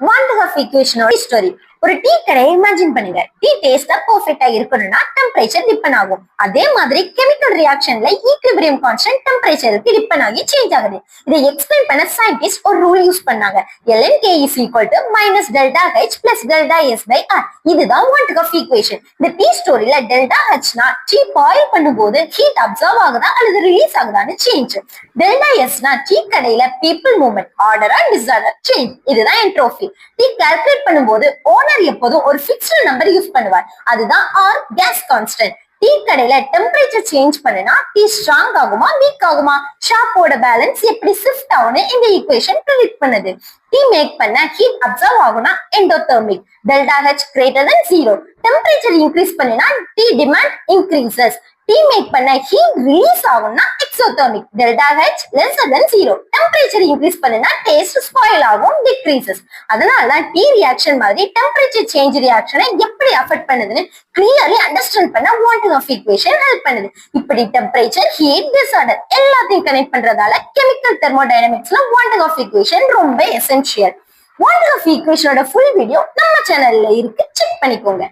Wanted Hoff ஈக்குவேஷனோட story. ஒரு tea கடையை இமேஜின் பண்ணுங்க. டீ டேஸ்டா பெர்ஃபெக்ட்டா இருக்கணும்னா டெம்பரேச்சர் டிபெண்ட் ஆகும். அதே மாதிரி கெமிக்கல் ரியாக்ஷன்ல ஈக்விலிபிரியம் கான்ஸ்டன்ட் டெம்பரேச்சருக்கு டிபெண்ட் ஆகி சேஞ்ச் ஆகுது. இதை எக்ஸ்பிளைன் பண்ண சயின்டிஸ்ட் ஒரு ரூல் யூஸ் பண்ணாங்க. lnk is equal to minus delta h plus delta s by r. இதுதான் வாண்டட் ஆஃப் ஈக்குவேஷன். இந்த டீ ஸ்டோரியில டெல்டா ஹெச்னா டீ பாயில் பண்ணும்போது ஹீட் அப்சர்வ் ஆகுதா அல்லது ரிலீஸ் ஆகுதான்னு சேஞ்ச். டெல்டா எஸ்னா டீ கடையில பீப்புள் மூவ்மெண்ட், ஆர்டரா டிஸார்டர் சேஞ்ச். இதுதான் entropy. Tea calculate பண்ணும்போது owner எப்போதும் ஒரு ஃபிக்ஸ்டு நம்பர் யூஸ் பண்ணுவார். அதுதான் ஆர் கேஸ் கான்ஸ்டன்ட். டீ கடையில டெம்பரேச்சர் சேஞ்ச் பண்ணுனா டீ ஸ்ட்ராங் ஆகுமா வீக் ஆகுமா? ஷாப்போட பேலன்ஸ் எப்படி ஷிஃப்ட் ஆகும்னு இந்த ஈக்குவேஷன் ப்ரெடிக்ட் பண்ணுது. டீ மேக் பண்ண ஹீட் அப்சர்வ் ஆகும்னா endothermic. Delta H greater than 0. Temperature increase பண்ணினா tea demand increases. Tea make பண்ண ஹீட் ரிலீஸ் ஆகும்னா exothermic. Delta H lesser than 0. Temperature increase பண்ணினா டேஸ்ட் ஸ்பாயில் ஆகும், டிக்ரீசஸ். அதனாலதான் டீ ரியாக்ஷன் மாதிரி டெம்பரேச்சர் சேஞ்ச் ரியாக்ஷனை எப்படி அஃபெக்ட் பண்ணுதுன்னு கிளியர்லி அண்டர்ஸ்டாண்ட் பண்ண வாண்டட் ஆஃப் ஈக்குவேஷன் ஹெல்ப் பண்ணுது. இப்படி டெம்பரேச்சர், ஹீட், டிஸார்டர் எல்லாத்தையும் கனெக்ட் பண்றதால கெமிக்கல் தெர்மோடைனமிக்ஸ்ல வாண்டட் ஆஃப் ஈக்குவேஷன் ரொம்ப எசென்ஷியல். வாண்டட் ஆஃப் ஈக்குவேஷனோட ஃபுல் வீடியோ நம்ம சேனல்ல இருக்கு, செக் பண்ணிக்கோங்க.